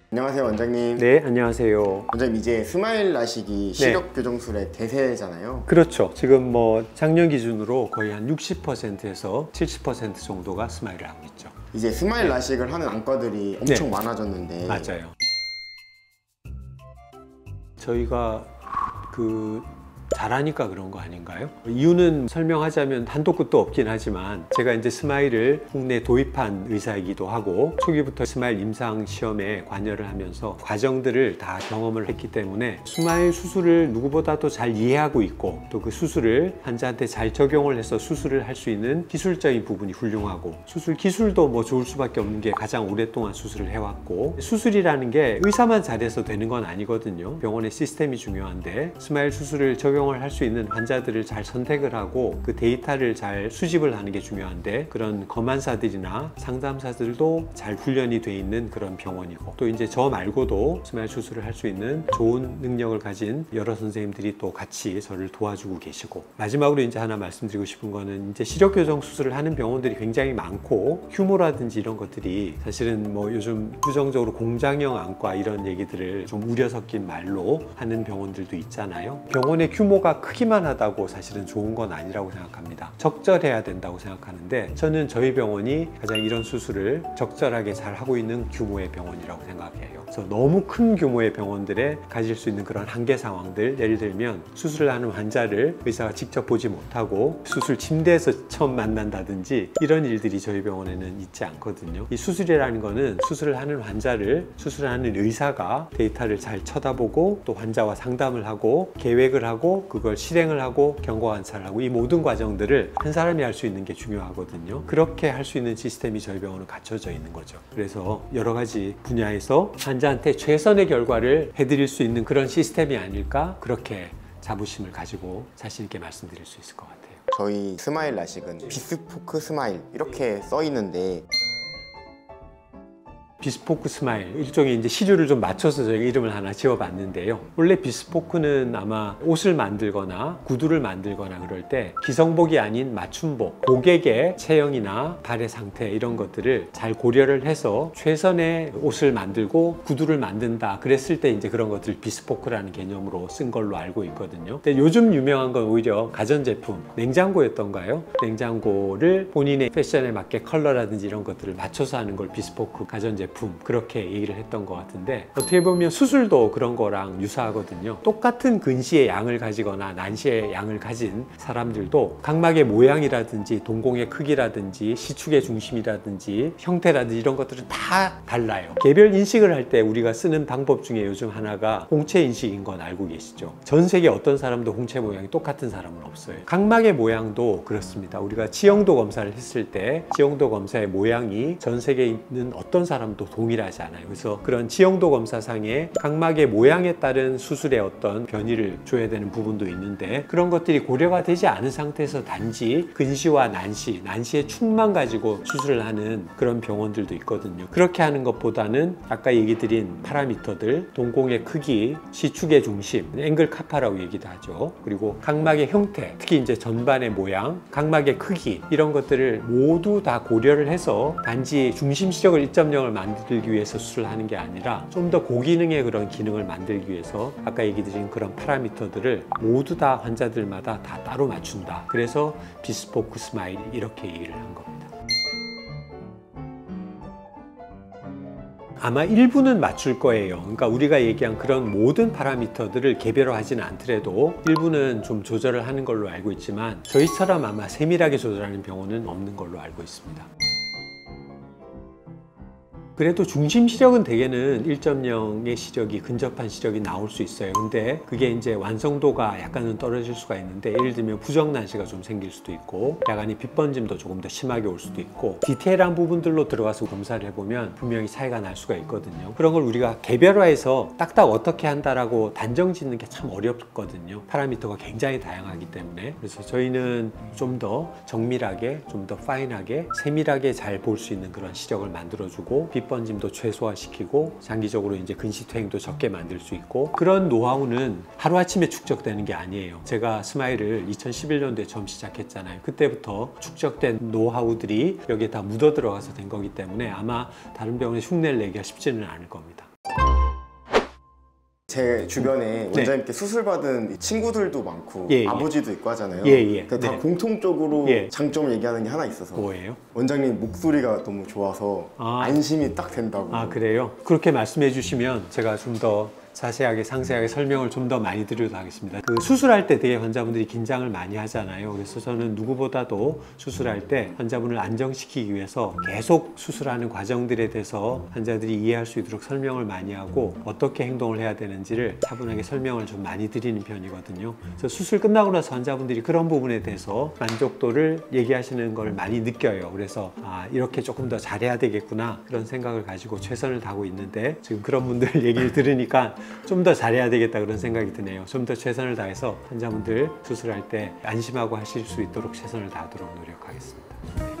안녕하세요, 원장님. 네, 안녕하세요. 원장님, 이제 스마일 라식이 시력 교정술의 대세잖아요. 그렇죠. 지금 뭐 작년 기준으로 거의 한 60%에서 70% 정도가 스마일을 하고 있죠. 이제 스마일 라식을 하는 안과들이 엄청 많아졌는데. 맞아요. 저희가 잘하니까 그런 거 아닌가요? 이유는 설명하자면 한도 끝도 없긴 하지만 제가 이제 스마일을 국내에 도입한 의사이기도 하고 초기부터 스마일 임상 시험에 관여를 하면서 과정들을 다 경험을 했기 때문에 스마일 수술을 누구보다도 잘 이해하고 있고 또 그 수술을 환자한테 잘 적용을 해서 수술을 할 수 있는 기술적인 부분이 훌륭하고 수술 기술도 뭐 좋을 수밖에 없는 게 가장 오랫동안 수술을 해왔고 수술이라는 게 의사만 잘해서 되는 건 아니거든요. 병원의 시스템이 중요한데 스마일 수술을 적용을 할 수 있는 환자들을 잘 선택을 하고 그 데이터를 잘 수집을 하는 게 중요한데 그런 검안사들이나 상담사들도 잘 훈련이 돼 있는 그런 병원이고 또 이제 저 말고도 스마일 수술을 할 수 있는 좋은 능력을 가진 여러 선생님들이 또 같이 저를 도와주고 계시고 마지막으로 이제 하나 말씀드리고 싶은 거는 이제 시력 교정 수술을 하는 병원들이 굉장히 많고 휴모라든지 이런 것들이 사실은 뭐 요즘 부정적으로 공장형 안과 이런 얘기들을 좀 우려 섞인 말로 하는 병원들도 있잖아요. 병원의 규모가 크기만 하다고 사실은 좋은 건 아니라고 생각합니다. 적절해야 된다고 생각하는데 저는 저희 병원이 가장 이런 수술을 적절하게 잘 하고 있는 규모의 병원이라고 생각해요. 그래서 너무 큰 규모의 병원들에 가질 수 있는 그런 한계 상황들, 예를 들면 수술을 하는 환자를 의사가 직접 보지 못하고 수술 침대에서 처음 만난다든지 이런 일들이 저희 병원에는 있지 않거든요. 이 수술이라는 거는 수술을 하는 환자를 수술하는 의사가 데이터를 잘 쳐다보고 또 환자와 상담을 하고 계획을 하고 그걸 실행을 하고 경과 관찰을 하고 이 모든 과정들을 한 사람이 할 수 있는 게 중요하거든요. 그렇게 할 수 있는 시스템이 저희 병원은 갖춰져 있는 거죠. 그래서 여러 가지 분야에서 환자한테 최선의 결과를 해드릴 수 있는 그런 시스템이 아닐까 그렇게 자부심을 가지고 자신 있게 말씀드릴 수 있을 것 같아요. 저희 스마일 라식은 비스포크 스마일 이렇게 써 있는데 비스포크 스마일, 일종의 이제 시류를 좀 맞춰서 저희가 이름을 하나 지어봤는데요. 원래 비스포크는 아마 옷을 만들거나 구두를 만들거나 그럴 때 기성복이 아닌 맞춤복, 고객의 체형이나 발의 상태 이런 것들을 잘 고려를 해서 최선의 옷을 만들고 구두를 만든다 그랬을 때 이제 그런 것들 비스포크라는 개념으로 쓴 걸로 알고 있거든요. 근데 요즘 유명한 건 오히려 가전제품, 냉장고였던가요? 냉장고를 본인의 패션에 맞게 컬러라든지 이런 것들을 맞춰서 하는 걸 비스포크 가전제품 그렇게 얘기를 했던 것 같은데 어떻게 보면 수술도 그런 거랑 유사하거든요. 똑같은 근시의 양을 가지거나 난시의 양을 가진 사람들도 각막의 모양이라든지 동공의 크기라든지 시축의 중심이라든지 형태라든지 이런 것들은 다 달라요. 개별 인식을 할 때 우리가 쓰는 방법 중에 요즘 하나가 홍채 인식인 건 알고 계시죠? 전 세계 어떤 사람도 홍채 모양이 똑같은 사람은 없어요. 각막의 모양도 그렇습니다. 우리가 지형도 검사를 했을 때 지형도 검사의 모양이 전 세계에 있는 어떤 사람도 동일하지 않아요. 그래서 그런 지형도 검사상의 각막의 모양에 따른 수술의 어떤 변이를 줘야 되는 부분도 있는데 그런 것들이 고려가 되지 않은 상태에서 단지 근시와 난시의 축만 가지고 수술을 하는 그런 병원들도 있거든요. 그렇게 하는 것보다는 아까 얘기 드린 파라미터들, 동공의 크기, 시축의 중심, 앵글 카파라고 얘기도 하죠. 그리고 각막의 형태, 특히 이제 전반의 모양, 각막의 크기 이런 것들을 모두 다 고려를 해서 단지 중심 시력을 1.0을 만들기 위해서 수술을 하는 게 아니라 좀 더 고기능의 그런 기능을 만들기 위해서 아까 얘기 드린 그런 파라미터들을 모두 다 환자들마다 다 따로 맞춘다. 그래서 비스포크 스마일 이렇게 얘기를 한 겁니다. 아마 일부는 맞출 거예요. 그러니까 우리가 얘기한 그런 모든 파라미터들을 개별화하지는 않더라도 일부는 좀 조절을 하는 걸로 알고 있지만 저희처럼 아마 세밀하게 조절하는 병원은 없는 걸로 알고 있습니다. 그래도 중심 시력은 대개는 1.0의 시력이 근접한 시력이 나올 수 있어요. 근데 그게 이제 완성도가 약간은 떨어질 수가 있는데 예를 들면 부정난시가 좀 생길 수도 있고 야간에 빛번짐도 조금 더 심하게 올 수도 있고 디테일한 부분들로 들어가서 검사를 해보면 분명히 차이가 날 수가 있거든요. 그런 걸 우리가 개별화해서 딱딱 어떻게 한다라고 단정 짓는 게 참 어렵거든요. 파라미터가 굉장히 다양하기 때문에. 그래서 저희는 좀 더 정밀하게, 좀 더 파인하게, 세밀하게 잘 볼 수 있는 그런 시력을 만들어주고 번짐도 최소화시키고 장기적으로 이제 근시퇴행도 적게 만들 수 있고, 그런 노하우는 하루아침에 축적되는 게 아니에요. 제가 스마일을 2011년도에 처음 시작했잖아요. 그때부터 축적된 노하우들이 여기에 다 묻어 들어가서 된 거기 때문에 아마 다른 병원에 흉내를 내기가 쉽지는 않을 겁니다. 제 주변에 원장님께 수술받은 친구들도 많고 예, 예. 아버지도 있고 하잖아요. 예. 다 네. 공통적으로 예. 장점을 얘기하는 게 하나 있어서 뭐예요? 원장님 목소리가 너무 좋아서 안심이 딱 된다고. 아, 그래요? 그렇게 말씀해 주시면 제가 좀 더 자세하게 상세하게 설명을 좀 더 많이 드리도록 하겠습니다. 그 수술할 때 되게 환자분들이 긴장을 많이 하잖아요. 그래서 저는 누구보다도 수술할 때 환자분을 안정시키기 위해서 계속 수술하는 과정들에 대해서 환자들이 이해할 수 있도록 설명을 많이 하고 어떻게 행동을 해야 되는지를 차분하게 설명을 좀 많이 드리는 편이거든요. 그래서 수술 끝나고 나서 환자분들이 그런 부분에 대해서 만족도를 얘기하시는 걸 많이 느껴요. 그래서 이렇게 조금 더 잘해야 되겠구나 그런 생각을 가지고 최선을 다하고 있는데, 지금 그런 분들 얘기를 들으니까 좀 더 잘해야 되겠다 그런 생각이 드네요. 좀 더 최선을 다해서 환자분들 수술할 때 안심하고 하실 수 있도록 최선을 다하도록 노력하겠습니다.